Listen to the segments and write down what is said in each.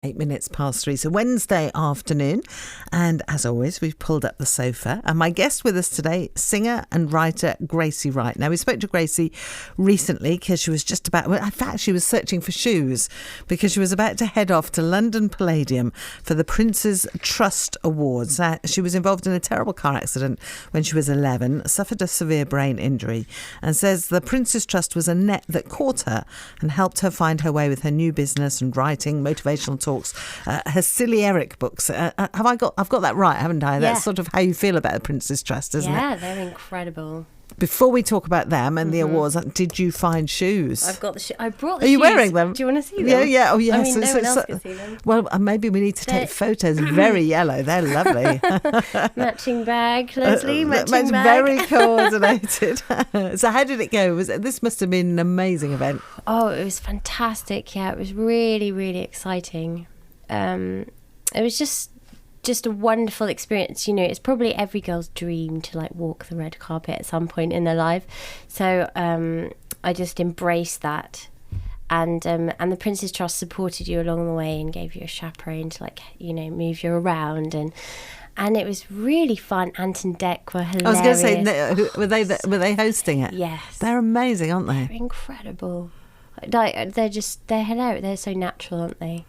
8 minutes past 3. So Wednesday afternoon, and as always we've pulled up the sofa, and my guest with us today, singer and writer Gracie Wright. Now, we spoke to Gracie recently because she was just about, well, in fact she was searching for shoes because she was about to head off to London Palladium for the Prince's Trust Awards. She was involved in a terrible car accident when she was 11, suffered a severe brain injury, and says the Prince's Trust was a net that caught her and helped her find her way with her new business and writing, motivational talks, her Silly Eric books. I've got that right, haven't I? That's sort of how you feel about the Prince's Trust, isn't it? Yeah, they're incredible. Before we talk about them and the awards, did you find shoes? I've got the shoes. I brought the shoes. Are you shoes. wearing them? Do you want to see them? Yeah. Oh, yes. I mean, no one else can see them. Well, maybe we need to take photos. Very yellow. They're lovely. Matching bag, Lesley. Matching bag. Very coordinated. So how did it go? This must have been an amazing event. Oh, it was fantastic. Yeah, it was really, really exciting. It was just a wonderful experience. You know, it's probably every girl's dream to like walk the red carpet at some point in their life. So I just embraced that, and the Prince's Trust supported you along the way and gave you a chaperone to move you around, and it was really fun. Ant and Dec were hilarious. I was going to say, were they hosting it? Yes, they're amazing, aren't they? They're incredible. They're hilarious. They're so natural, aren't they?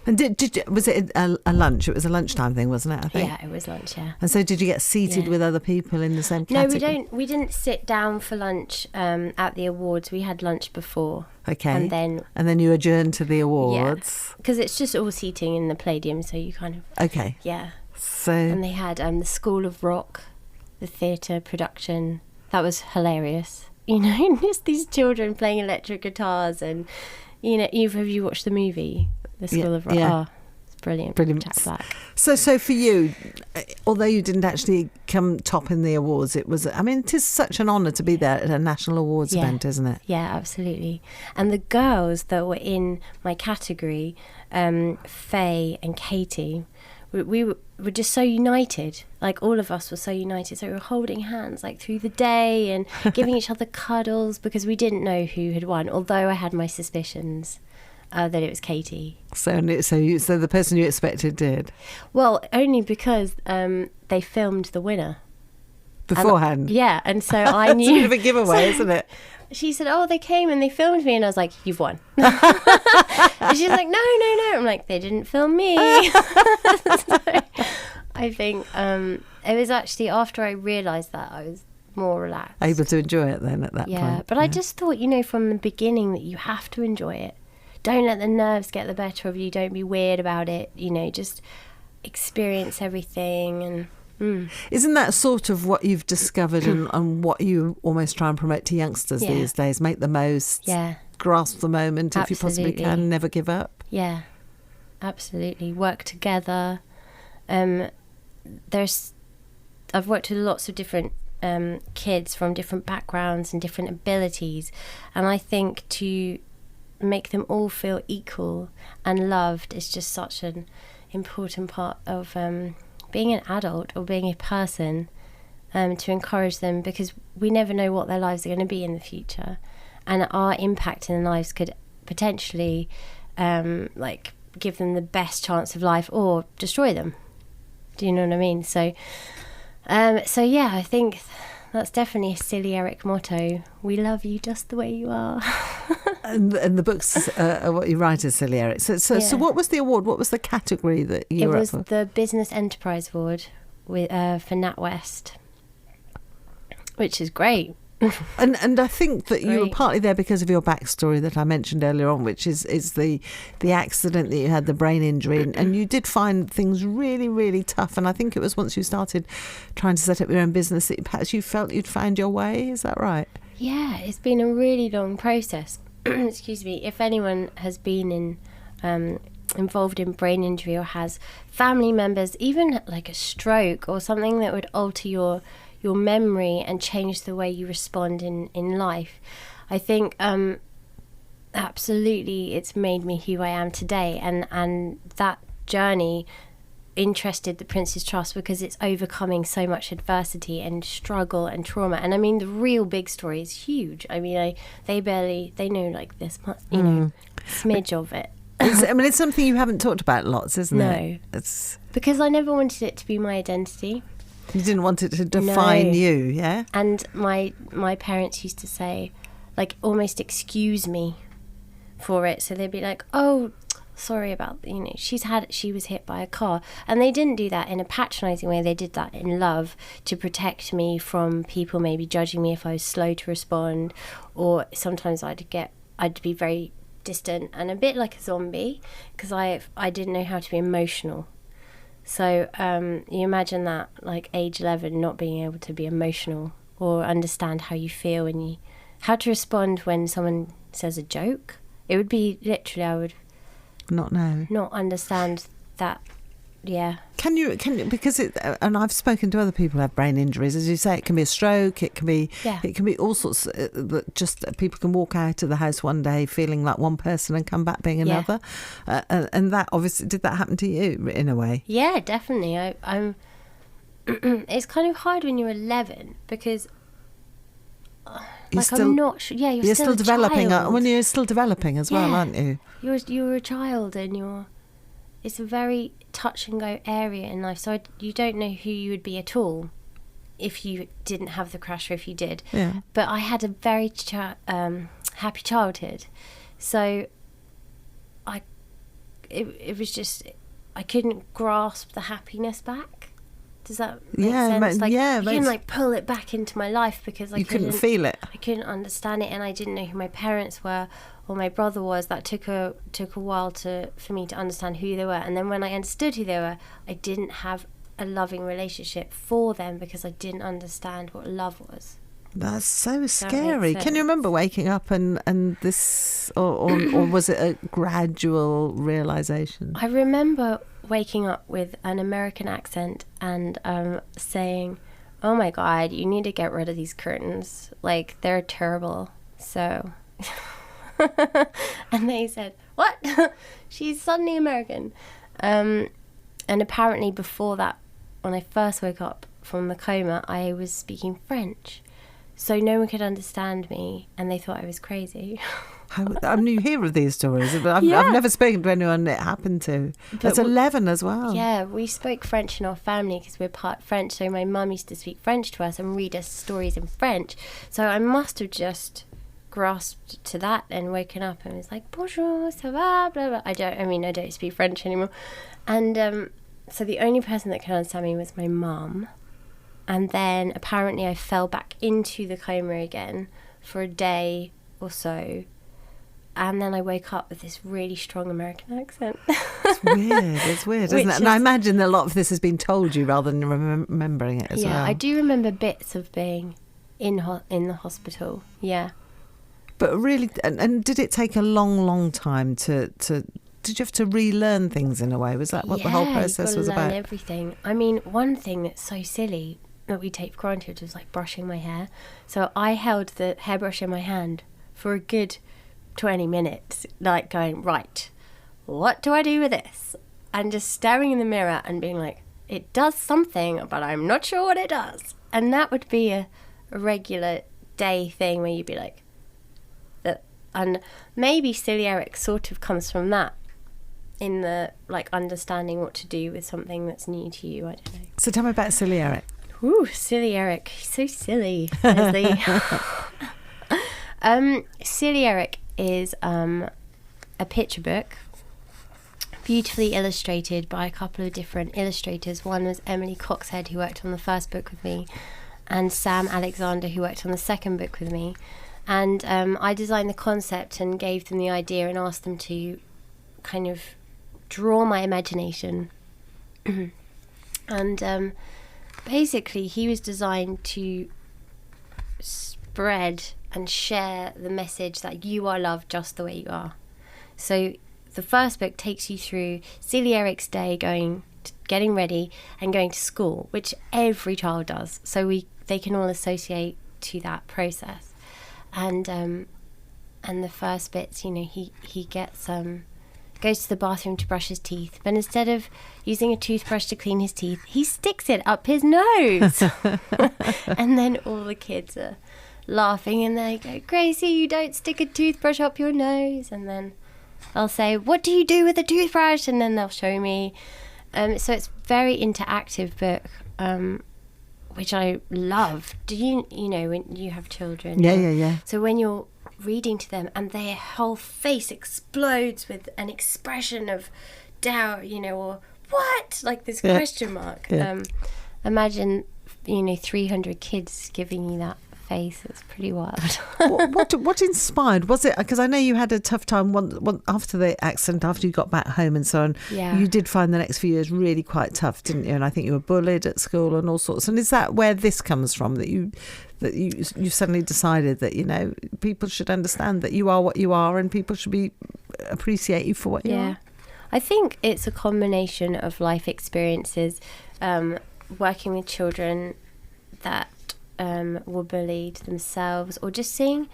And was it a lunch? It was a lunchtime thing, wasn't it? I think. Yeah, it was lunch. Yeah. And so, did you get seated with other people in the same category? No, we didn't sit down for lunch at the awards. We had lunch before. Okay. And then you adjourned to the awards. Because it's just all seating in the Palladium, so you kind of. Okay. Yeah. So. And they had the School of Rock, the theatre production. That was hilarious. You know, just these children playing electric guitars, and have you watched the movie? The School of Rock. Yeah. Oh, it's brilliant. Jack Black. So for you, although you didn't actually come top in the awards, it is such an honour to be there at a national awards event, isn't it? Yeah, absolutely. And the girls that were in my category, Faye and Katie, we were just so united. Like, all of us were so united. So we were holding hands like through the day and giving each other cuddles because we didn't know who had won, although I had my suspicions. That it was Katie. So the person you expected did? Well, only because they filmed the winner beforehand. And so I knew. It's a bit of a giveaway, isn't it? She said, "Oh, they came and they filmed me," and I was like, "You've won." And she's like, "No." I'm like, "They didn't film me." So I think it was actually after I realised that I was more relaxed, able to enjoy it then at that point. Yeah, but I just thought, from the beginning that you have to enjoy it. Don't let the nerves get the better of you. Don't be weird about it. Just experience everything. And Isn't that sort of what you've discovered and what you almost try and promote to youngsters these days? Make the most. Yeah. Grasp the moment if you possibly can. Never give up. Yeah, absolutely. Work together. I've worked with lots of different kids from different backgrounds and different abilities, and I think to make them all feel equal and loved is just such an important part of being an adult or being a person, to encourage them, because we never know what their lives are going to be in the future, and our impact in their lives could potentially give them the best chance of life or destroy them. Do you know what I mean? So yeah, I think that's definitely a Silly Eric motto. We love you just the way you are. And the books are what you write as Silly Eric. So what was the award? What was the category that you were up for? It was the Business Enterprise Award for NatWest, which is great. And I think that you were partly there because of your backstory that I mentioned earlier on, which is the accident that you had, the brain injury, and you did find things really, really tough. And I think it was once you started trying to set up your own business that perhaps you felt you'd find your way. Is that right? Yeah, it's been a really long process. Excuse me. If anyone has been involved in brain injury or has family members, even like a stroke or something that would alter your memory and change the way you respond in life, I think absolutely it's made me who I am today, and that journey interested the Prince's Trust because it's overcoming so much adversity and struggle and trauma. And I mean, the real big story is huge. I mean, they know like this much, smidge of it. It's something you haven't talked about lots, isn't it? No. Because I never wanted it to be my identity. You didn't want it to define you, yeah? And my parents used to say, like, almost excuse me for it. So they'd be like, oh, sorry about, she was hit by a car. And they didn't do that in a patronising way. They did that in love to protect me from people maybe judging me if I was slow to respond. Or sometimes I'd be very distant and a bit like a zombie because I didn't know how to be emotional. So you imagine that, like, age 11, not being able to be emotional or understand how you feel and how to respond when someone says a joke. It would be literally, I would not understand that. Yeah. Can you because and I've spoken to other people who have brain injuries. As you say, it can be a stroke. It can be all sorts. Just people can walk out of the house one day feeling like one person and come back being another. And that obviously, did that happen to you in a way? Yeah, definitely. I'm. It's kind of hard when you're 11 because. I'm not sure. Yeah, you're still developing. Child. You're still developing as well, aren't you? You're a child, and it's a very touch and go area in life. So you don't know who you would be at all if you didn't have the crash, or if you did. Yeah. But I had a very happy childhood, so it was just I couldn't grasp the happiness back. Does that make sense? I couldn't pull it back into my life because I couldn't feel it. I couldn't understand it, and I didn't know who my parents were or my brother was. That took a while for me to understand who they were. And then when I understood who they were, I didn't have a loving relationship for them because I didn't understand what love was. That's so scary. Can you remember waking up and this, or was it a gradual realisation? I remember waking up with an American accent and saying, oh my God, you need to get rid of these curtains. Like, they're terrible. So, and they said, what? She's suddenly American. And apparently before that, when I first woke up from the coma, I was speaking French. So no one could understand me, and they thought I was crazy. You hear of these stories, but I've never spoken to anyone it happened to. That's 11 as well. Yeah, we spoke French in our family because we're part French, so my mum used to speak French to us and read us stories in French. So I must have just grasped to that and woken up and was like, bonjour, ça va, blah, blah. I don't speak French anymore. And so the only person that could understand me was my mum. And then apparently I fell back into the coma again for a day or so. And then I woke up with this really strong American accent. It's weird, isn't it? And I imagine that a lot of this has been told you rather than remembering it as well. Yeah, I do remember bits of being in the hospital, yeah. But really, and did it take a long, long time to did you have to relearn things in a way? Was that what the whole process was about? Yeah, everything. I mean, one thing that's so silly that we take for granted was like brushing my hair. So I held the hairbrush in my hand for a good 20 minutes, like going, right, what do I do with this? And just staring in the mirror and being like, it does something, but I'm not sure what it does. And that would be a regular day thing where you'd be like, that. And maybe Silly Eric sort of comes from that, in the like understanding what to do with something that's new to you. I don't know. So tell me about Silly Eric. Ooh, Silly Eric. He's so silly, Lesley. Silly Eric is a picture book, beautifully illustrated by a couple of different illustrators. One was Emily Coxhead, who worked on the first book with me, and Sam Alexander, who worked on the second book with me. And I designed the concept and gave them the idea and asked them to kind of draw my imagination. And basically he was designed to spread and share the message that you are loved just the way you are. So the first book takes you through Silly Eric's day, getting ready and going to school, which every child does, so they can all associate to that process. And the first bits, he gets goes to the bathroom to brush his teeth, but instead of using a toothbrush to clean his teeth, he sticks it up his nose. And then all the kids are laughing and they go, Gracie, you don't stick a toothbrush up your nose. And then I'll say, what do you do with a toothbrush? And then they'll show me. So it's very interactive book, which I love. Do you know, when you have children? Yeah. So when you're reading to them and their whole face explodes with an expression of doubt, or what? Like this question mark. Yeah. Imagine, 300 kids giving you that face. It's pretty wild. What inspired? Was it because I know you had a tough time one after the accident, after you got back home and so on? Yeah. You did find the next few years really quite tough, didn't you? And I think you were bullied at school and all sorts. And is that where this comes from? That you suddenly decided that people should understand that you are what you are and people should appreciate you for what you are? I think it's a combination of life experiences, working with children that were bullied themselves, or just seeing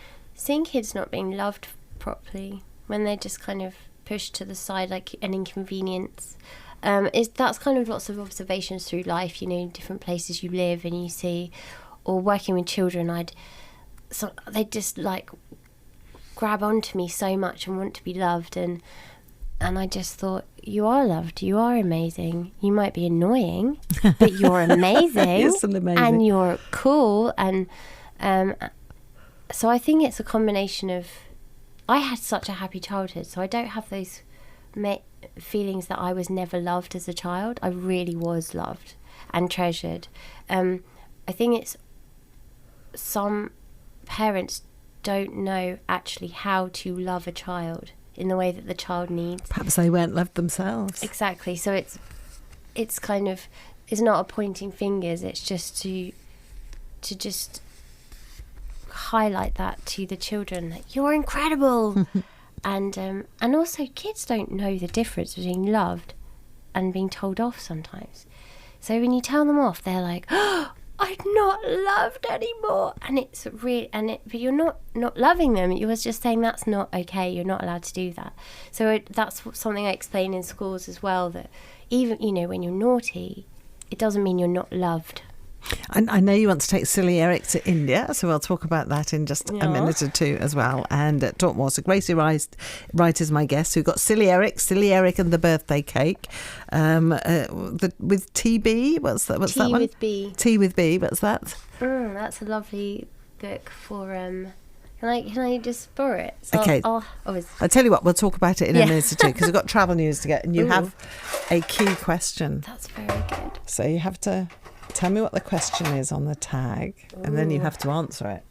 kids not being loved properly when they're just kind of pushed to the side like an inconvenience. That's kind of lots of observations through life, different places you live and you see, or working with children, they just like grab onto me so much and want to be loved, and I just thought, you are loved, you are amazing. You might be annoying, but you're amazing. You're still amazing. And you're cool. And so I think it's a combination of, I had such a happy childhood, so I don't have those feelings that I was never loved as a child. I really was loved and treasured. I think it's some parents don't know actually how to love a child in the way that the child needs. Perhaps they weren't loved themselves. Exactly. So it's kind of, it's not a pointing fingers. It's just to just highlight that to the children, that you're incredible. and also kids don't know the difference between loved and being told off sometimes. So when you tell them off, they're like, oh, I'm not loved anymore, and it's real. But you're not loving them. You was just saying that's not okay. You're not allowed to do that. So that's something I explain in schools as well. That even when you're naughty, it doesn't mean you're not loved. And I know you want to take Silly Eric to India, so we'll talk about that in just a minute or two as well, and talk more. So Gracie Wright is my guest. We've got Silly Eric and the Birthday Cake, with TB. What's that one? Tea with B. Tea with B. What's that? That's a lovely book for. Can I just borrow it? So Okay. I'll tell you what, we'll talk about it in a minute or two, because we've got travel news to get, and you have a key question. That's very good. So you have to tell me what the question is on the tag, and then you have to answer it.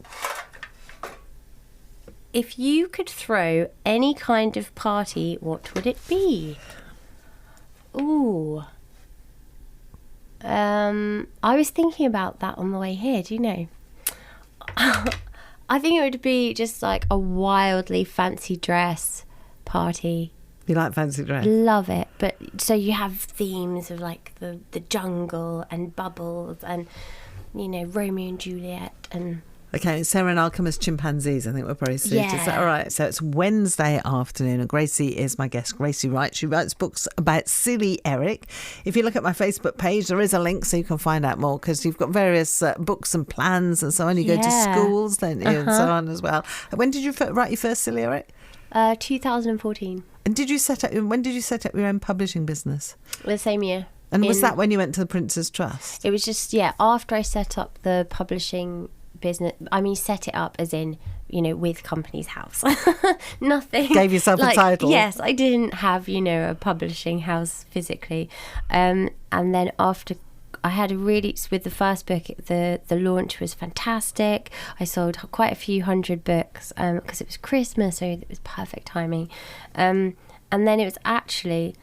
If you could throw any kind of party, what would it be? Ooh. I was thinking about that on the way here, do you know? I think it would be just like a wildly fancy dress party. You like fancy dress? Love it. But so you have themes of like the jungle and bubbles and, Romeo and Juliet and... Okay, Sarah and I'll come as chimpanzees. I think we're probably suited. Yeah. Is that all right? So it's Wednesday afternoon, and Gracie is my guest, Gracie Wright. She writes books about Silly Eric. If you look at my Facebook page, there is a link so you can find out more, because you've got various books and plans and so on. You go to schools, don't you, and so on as well. When did you write your first Silly Eric? 2014. And when did you set up your own publishing business? The same year. And was that when you went to the Prince's Trust? It was just, after I set up the publishing business. I mean, set it up as in, with Company's House. Nothing. Gave yourself a title. Yes, I didn't have, a publishing house physically. And then after, I had with the first book, the launch was fantastic. I sold quite a few hundred books because it was Christmas, so it was perfect timing. And then it was actually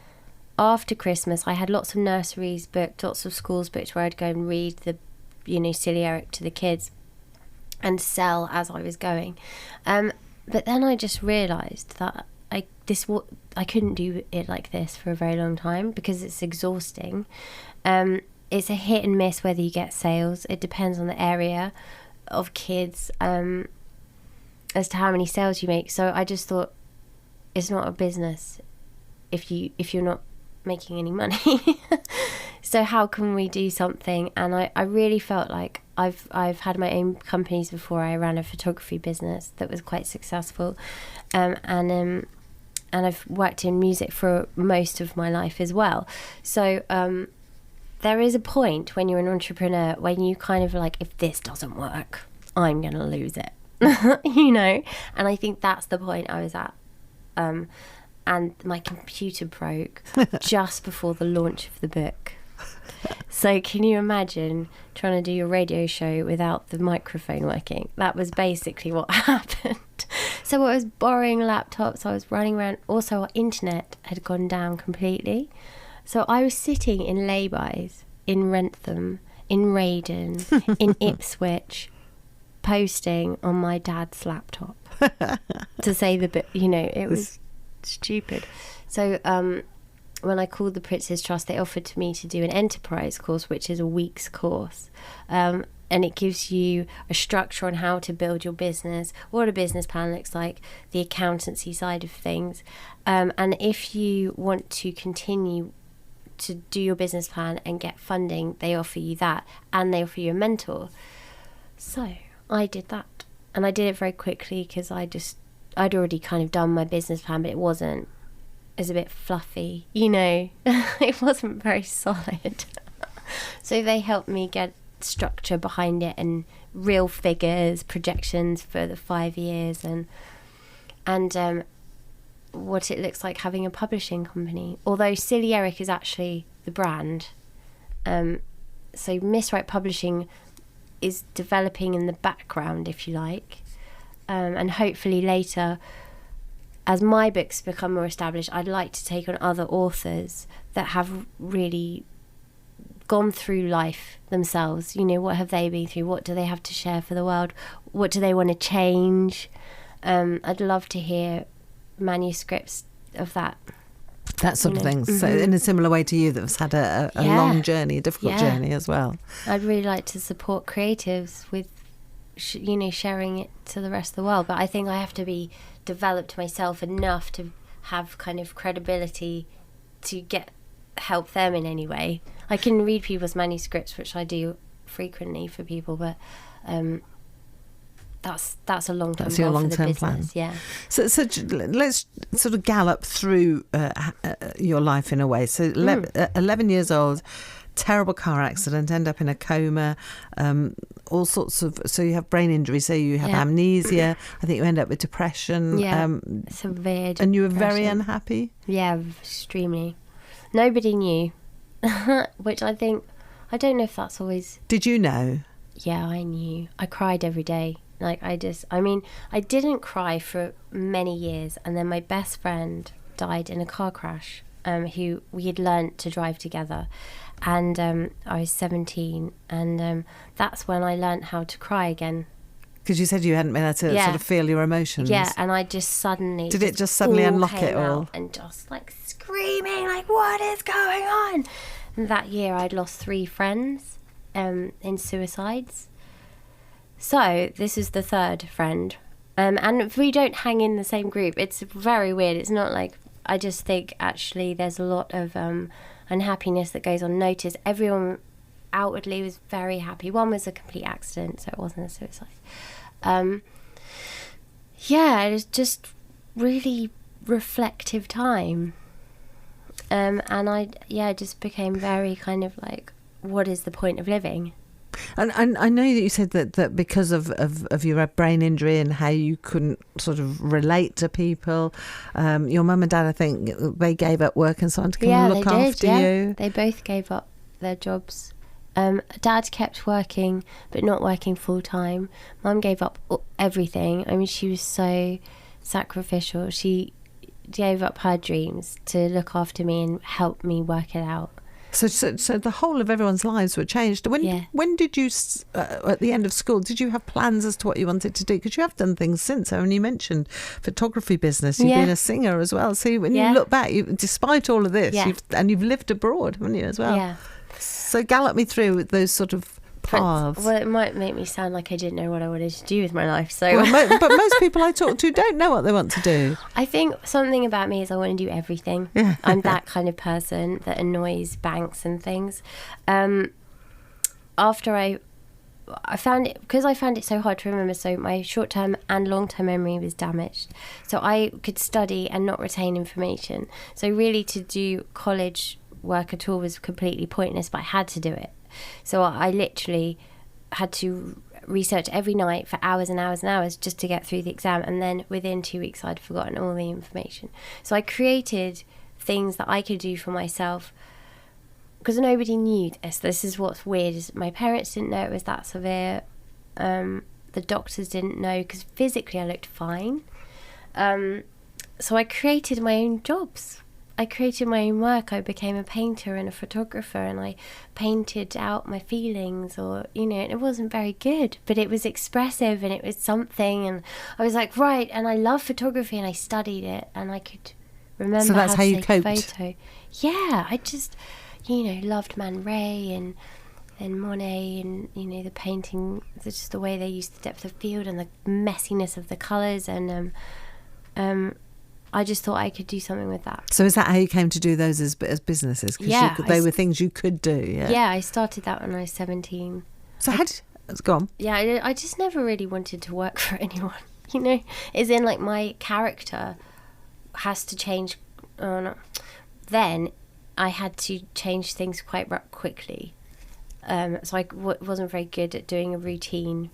after Christmas, I had lots of nurseries booked, lots of schools booked, where I'd go and read the, Silly Eric to the kids and sell as I was going. But then I just realised that I couldn't do it like this for a very long time, because it's exhausting. It's a hit and miss whether you get sales. It depends on the area of kids as to how many sales you make. So I just thought, it's not a business if you're not making any money. So how can we do something? And I really felt like I've had my own companies before. I ran a photography business that was quite successful, and I've worked in music for most of my life as well. So there is a point when you're an entrepreneur when you kind of like, if this doesn't work, I'm going to lose it, you know? And I think that's the point I was at. And my computer broke just before the launch of the book. So can you imagine trying to do your radio show without the microphone working? That was basically what happened. So I was borrowing laptops, I was running around. Also, our internet had gone down completely. So I was sitting in laybys in Wrentham, in Raiden, in Ipswich, posting on my dad's laptop to say the bit, you know, it was stupid. So when I called the Prince's Trust, they offered me to do an enterprise course, which is a week's course. And it gives you a structure on how to build your business, what a business plan looks like, the accountancy side of things. And if you want to continue to do your business plan and get funding, they offer you that, and they offer you a mentor. So I did that, and I did it very quickly because I'd already kind of done my business plan, but it was a bit fluffy, you know. It wasn't very solid. So they helped me get structure behind it and real figures, projections for the 5 years, and what it looks like having a publishing company. Although Silly Eric is actually the brand. So Miss Wright Publishing is developing in the background, if you like. And hopefully later, as my books become more established, I'd like to take on other authors that have really gone through life themselves. You know, what have they been through? What do they have to share for the world? What do they want to change? I'd love to hear manuscripts of that sort of thing. So in a similar way to you, that's had a long journey, a difficult journey as well. I'd really like to support creatives with sharing it to the rest of the world, but I think I have to be developed myself enough to have kind of credibility to help them in any way. I can read people's manuscripts, which I do frequently for people, but that's a long-term That's your goal long-term for the business, plan. yeah. So let's sort of gallop through your life in a way. So 11 years old, terrible car accident, end up in a coma, all sorts of... So you have brain injury, so you have amnesia. I think you end up with depression. Yeah, severe depression. And you were very unhappy? Yeah, extremely. Nobody knew, which I think... I don't know if that's always... Did you know? Yeah, I knew. I cried every day. Like, I didn't cry for many years, and then my best friend died in a car crash, who we had learnt to drive together, and I was 17, and that's when I learnt how to cry again. Because you said you hadn't been able to sort of feel your emotions. Yeah, and I just suddenly... Did it just suddenly unlock it all? And just, like, screaming, like, what is going on? And that year I'd lost 3 friends in suicides. So this is the 3rd friend. And we don't hang in the same group. It's very weird. It's not like... I just think, actually, there's a lot of unhappiness that goes unnoticed. Everyone outwardly was very happy. One was a complete accident, so it wasn't a suicide. It was just really reflective time. And I just became very kind of like, what is the point of living? And I know that you said that because of your brain injury and how you couldn't sort of relate to people, your mum and dad, I think, they gave up work and so on to come and look after you. They both gave up their jobs. Dad kept working, but not working full time. Mum gave up everything. I mean, she was so sacrificial. She gave up her dreams to look after me and help me work it out. So the whole of everyone's lives were changed. When did you, at the end of school, did you have plans as to what you wanted to do? Because you have done things since. I mean, you mentioned photography business. You've been a singer as well. So when you look back, despite all of this, you've lived abroad, haven't you, as well? Yeah. So gallop me through those sort of paths. Well, it might make me sound like I didn't know what I wanted to do with my life. So, but most people I talk to don't know what they want to do. I think something about me is I want to do everything. Yeah. I'm that kind of person that annoys banks and things. After I I found it so hard to remember, so my short-term and long-term memory was damaged. So I could study and not retain information. So really to do college work at all was completely pointless, but I had to do it. So I literally had to research every night for hours and hours and hours just to get through the exam, and then within 2 weeks I'd forgotten all the information. So I created things that I could do for myself because nobody knew this. This is what's weird, is my parents didn't know it was that severe. The doctors didn't know because physically I looked fine. So I created my own jobs. I created my own work. I became a painter and a photographer, and I painted out my feelings, or, you know, it wasn't very good, but it was expressive and it was something. And I was like, right, and I love photography, and I studied it, and I could remember so that's how how to you take coped. a photo. Yeah, I just, you know, loved Man Ray and Monet, and, you know, the painting, just the way they used the depth of field and the messiness of the colours, and I just thought I could do something with that. So is that how you came to do those as businesses? 'Cause Yeah. they were things you could do, yeah? Yeah, I started that when I was 17. So go on. Yeah, I just never really wanted to work for anyone, you know? As in, like, my character has to change. Then I had to change things quite quickly. So I wasn't very good at doing a routine,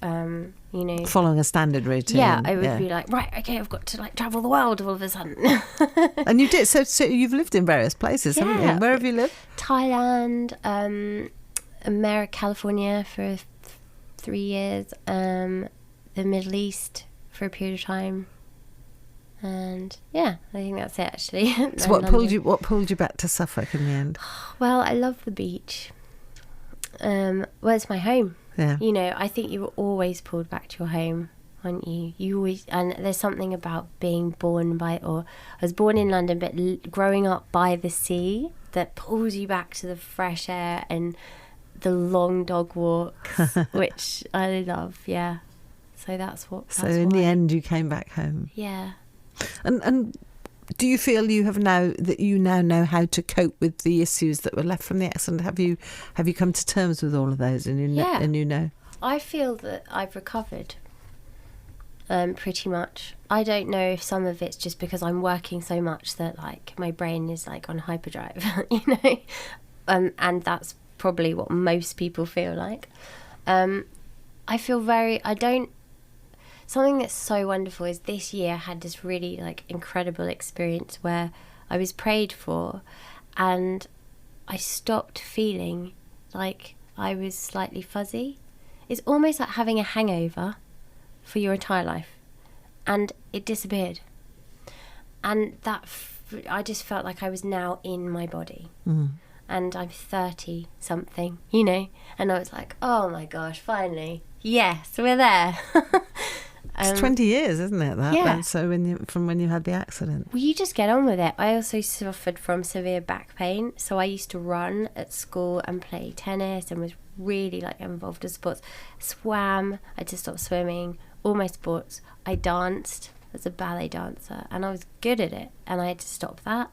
you know. Following a standard routine. Yeah, I would be like, right, okay, I've got to, like, travel the world all of a sudden. And you did. So you've lived in various places, haven't you? Where have you lived? Thailand, California for 3 years, the Middle East for a period of time, and yeah, I think that's it actually. So what pulled you back to Suffolk in the end? Well, I love the beach. Well, it's my home. Yeah. You know, I think you were always pulled back to your home, aren't you? You always, and there's something about being born by, or I was born in London, but growing up by the sea, that pulls you back to the fresh air and the long dog walks, which I love. Yeah. So that's what. So in the end, you came back home. Yeah. And do you feel you now know how to cope with the issues that were left from the accident? Have you come to terms with all of those? And you know. I feel that I've recovered. Pretty much. I don't know if some of it's just because I'm working so much that, like, my brain is, like, on hyperdrive, you know, and that's probably what most people feel like. I feel something that's so wonderful is this year I had this really, like, incredible experience where I was prayed for and I stopped feeling like I was slightly fuzzy. It's almost like having a hangover for your entire life, and it disappeared. And I just felt like I was now in my body. And I'm 30 something, you know, and I was like, oh my gosh, finally, yes, we're there. It's 20 years, isn't it? Yeah. So from when you had the accident. Well, you just get on with it. I also suffered from severe back pain, so I used to run at school and play tennis and was really, like, involved in sports. Swam. I just stopped swimming. All my sports. I danced as a ballet dancer, and I was good at it, and I had to stop that.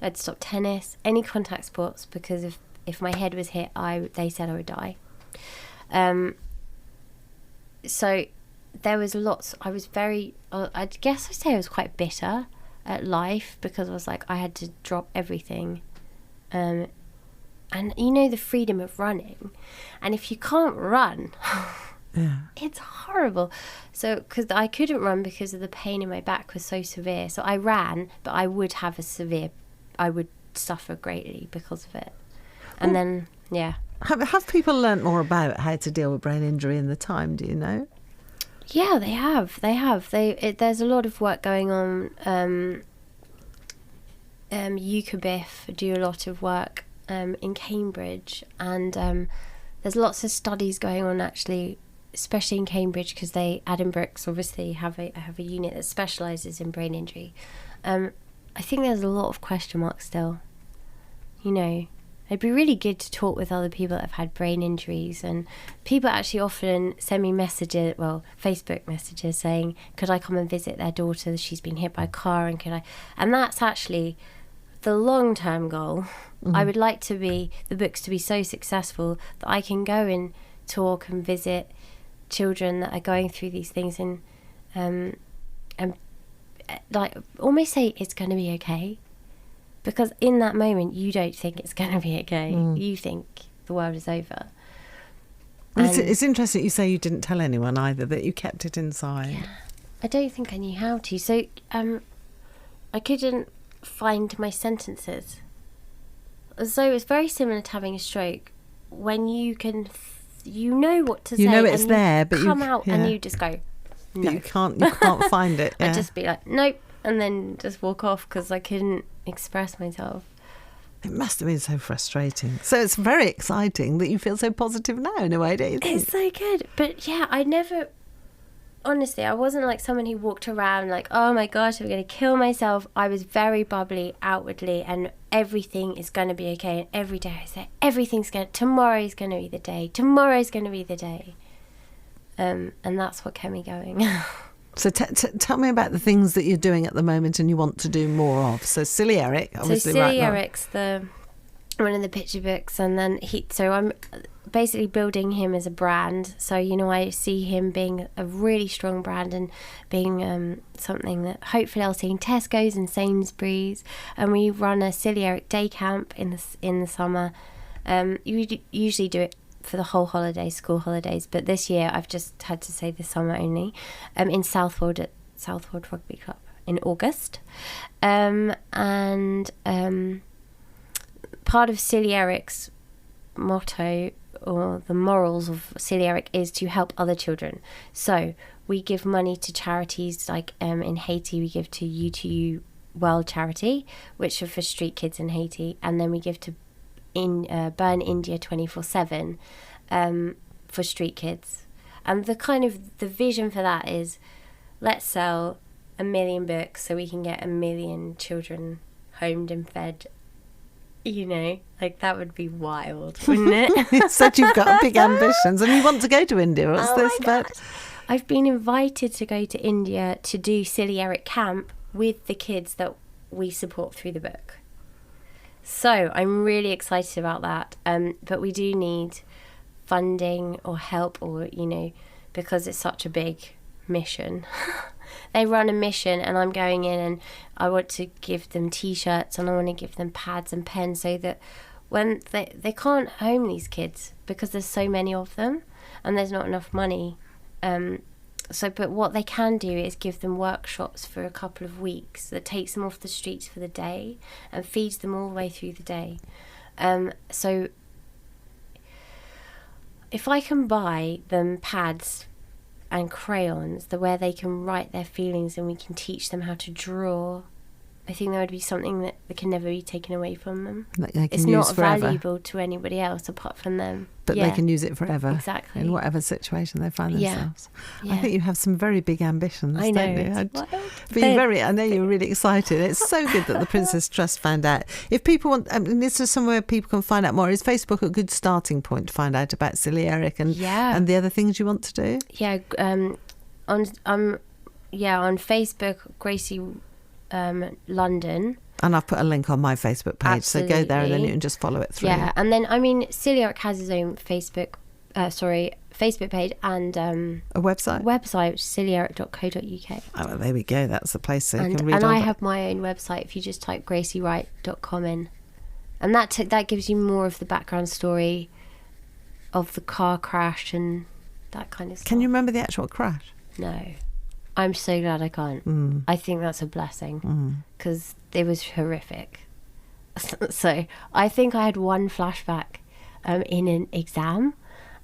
I had to stop tennis, any contact sports, because if my head was hit, they said I would die. So there was lots. I was very, I guess I'd say I was quite bitter at life, because I was like, I had to drop everything. And you know, the freedom of running, and if you can't run, yeah, it's horrible. So, because I couldn't run because of the pain in my back was so severe. So I ran, but I would suffer greatly because of it. And then, yeah. Have people learnt more about how to deal with brain injury in the time, do you know? Yeah, they have. There's a lot of work going on. UCABIF do a lot of work in Cambridge, and there's lots of studies going on, actually, especially in Cambridge, because Addenbrooke's obviously have a unit that specialises in brain injury. I think there's a lot of question marks still. You know, it'd be really good to talk with other people that have had brain injuries, and people actually often send me messages, Facebook messages, saying, could I come and visit their daughter? She's been hit by a car, and that's actually the long-term goal. I would like the books to be so successful that I can go and talk and visit children that are going through these things, and like almost say it's going to be okay, because in that moment you don't think it's going to be okay. You think the world is over. It's interesting you say you didn't tell anyone either, that you kept it inside. Yeah, I don't think I knew how to. So I couldn't find my sentences. So it's very similar to having a stroke, when you can, you know what to say. You know it's and there, but come out and you just go, no. You can't find it. Yeah. I'd just be like, nope, and then just walk off because I couldn't express myself. It must have been so frustrating. So it's very exciting that you feel so positive now, in a way, don't you think? It's so good. But yeah, honestly, I wasn't like someone who walked around like, oh my gosh, I'm going to kill myself. I was very bubbly outwardly, and everything is going to be okay. And every day I say, tomorrow's going to be the day. Tomorrow's going to be the day. And that's what kept me going. So tell me about the things that you're doing at the moment and you want to do more of. So Silly Eric, obviously, so Silly Eric's one of the picture books, and then I'm basically building him as a brand. So I see him being a really strong brand and being something that hopefully I'll see in Tesco's and Sainsbury's. And we run a Silly Eric day camp in the summer. You usually do it for the whole holidays, school holidays, but this year I've just had to say the summer only, in Southwold at Southwold Rugby Club in August. And part of Silly Eric's motto, or the morals of Silly Eric, is to help other children. So we give money to charities, like in Haiti we give to U2U World Charity, which are for street kids in Haiti, and then we give to Burn India 24/7 for street kids. And the vision for that is, let's sell 1 million books so we can get 1 million children homed and fed. Like that would be wild, wouldn't it? You said you've got big ambitions and you want to go to India. What's this about? I've been invited to go to India to do Silly Eric camp with the kids that we support through the book. So I'm really excited about that. But we do need funding or help, or, because it's such a big mission. They run a mission, and I'm going in, and I want to give them T-shirts, and I want to give them pads and pens, so that when they can't home these kids because there's so many of them and there's not enough money. But what they can do is give them workshops for a couple of weeks that takes them off the streets for the day and feeds them all the way through the day. So if I can buy them pads and crayons where they can write their feelings, and we can teach them how to draw, I think that would be something that can never be taken away from them. It's not valuable to anybody else apart from them. But they can use it forever. Exactly. In whatever situation they find themselves. Yeah. I think you have some very big ambitions, I know. don't you? I know you're really excited. It's so good that the Princess Trust found out. If people want, this is somewhere people can find out more. Is Facebook a good starting point to find out about Silly Eric and the other things you want to do? Yeah. On Facebook, Gracie London. And I've put a link on my Facebook page. Absolutely. So go there and then you can just follow it through. Yeah, and then Silly Eric has his own Facebook page and a website, which is sillyeric.co.uk. Oh, well, there we go. That's the place so you can read. And I have my own website. If you just type graciewright.com in, and that gives you more of the background story of the car crash and that kind of stuff. Can you remember the actual crash? No. I'm so glad I can't. I think that's a blessing, because it was horrific. So I think I had one flashback in an exam,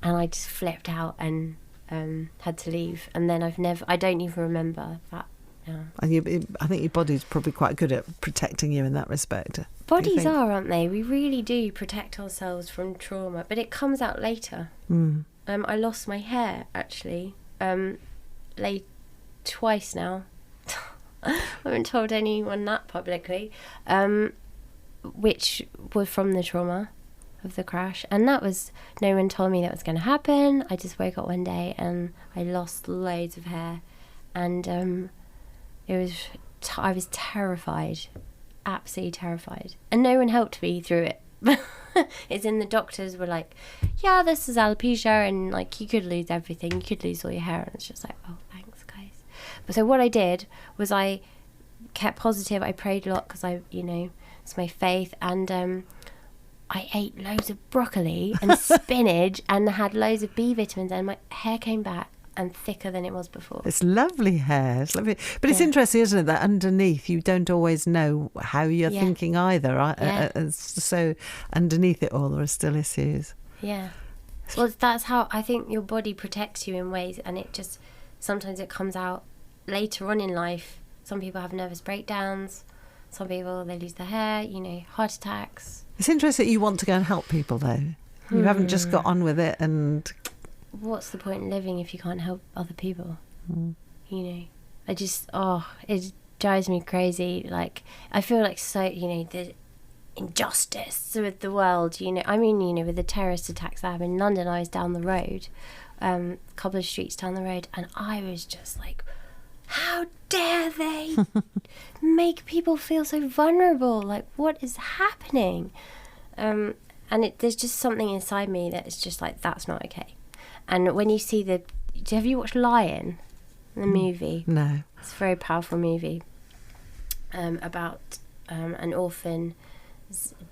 and I just flipped out and had to leave. And then I don't even remember that now. And I think your body's probably quite good at protecting you in that respect. Bodies are, aren't they? We really do protect ourselves from trauma, but it comes out later. I lost my hair, actually, twice now. I haven't told anyone that publicly, which was from the trauma of the crash, and no one told me that was going to happen. I just woke up one day and I lost loads of hair, and I was terrified, absolutely terrified, and no one helped me through it. is in the doctors were like, yeah, this is alopecia, and like you could lose everything, you could lose all your hair, and it's just like, oh, thanks guys. But so what I did was I kept positive. I prayed a lot because it's my faith, and I ate loads of broccoli and spinach and had loads of B vitamins, and my hair came back and thicker than it was before. It's lovely hair. It's lovely. But it's interesting, isn't it, that underneath you don't always know how you're thinking either. So underneath it all there are still issues. Yeah. Well, that's how I think your body protects you in ways, and it just, sometimes it comes out later on in life. Some people have nervous breakdowns. Some people, they lose their hair, heart attacks. It's interesting that you want to go and help people, though. You haven't just got on with it and... What's the point in living if you can't help other people? I just, it drives me crazy. Like, I feel like the injustice with the world, with the terrorist attacks that happened in London. I was down the road, a couple of streets down the road, and I was just like, how dare they make people feel so vulnerable? Like, what is happening? And there's just something inside me that is just like, that's not okay. And when you see have you watched Lion, the movie? No. It's a very powerful movie about an orphan's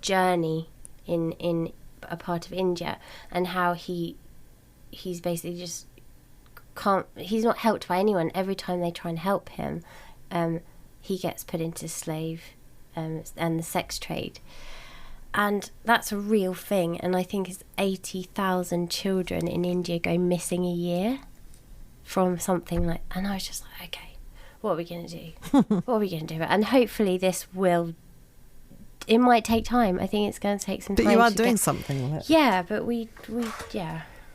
journey in a part of India, and how he's basically just he's not helped by anyone. Every time they try and help him, he gets put into slave and the sex trade. And that's a real thing. And I think it's 80,000 children in India go missing a year from something like... And I was just like, okay, what are we going to do? What are we going to do? And hopefully this will... It might take time. I think it's going to take some time. But you are doing something with it. Yeah, but we.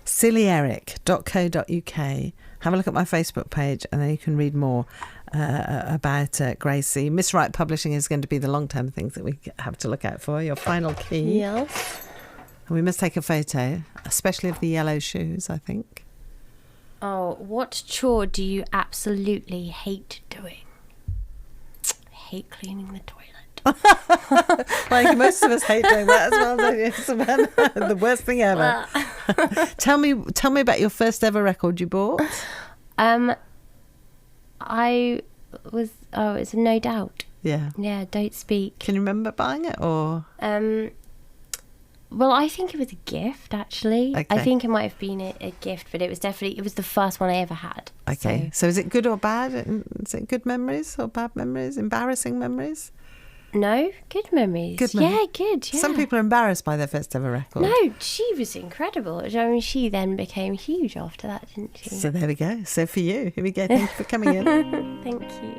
SillyEric.co.uk. Have a look at my Facebook page, and then you can read more about Gracie. Miss Wright Publishing is going to be the long-term things that we have to look out for. Your final key. Yes. And we must take a photo, especially of the yellow shoes, I think. Oh, what chore do you absolutely hate doing? I hate cleaning the toilet. Like most of us hate doing that as well, don't you, Savannah? The worst thing ever. Tell me about your first ever record you bought. It's No Doubt. Yeah. Don't Speak. Can you remember buying it, or? Well, I think it was a gift, actually. Okay. I think it might have been a gift, but it was the first one I ever had. Okay. So is it good or bad? Is it good memories or bad memories? Embarrassing memories? No, good memories. Good memories. Yeah, good. Yeah. Some people are embarrassed by their first ever record. No, she was incredible. I mean, she then became huge after that, didn't she? So there we go. So for you, here we go. Thank you for coming in. Thank you.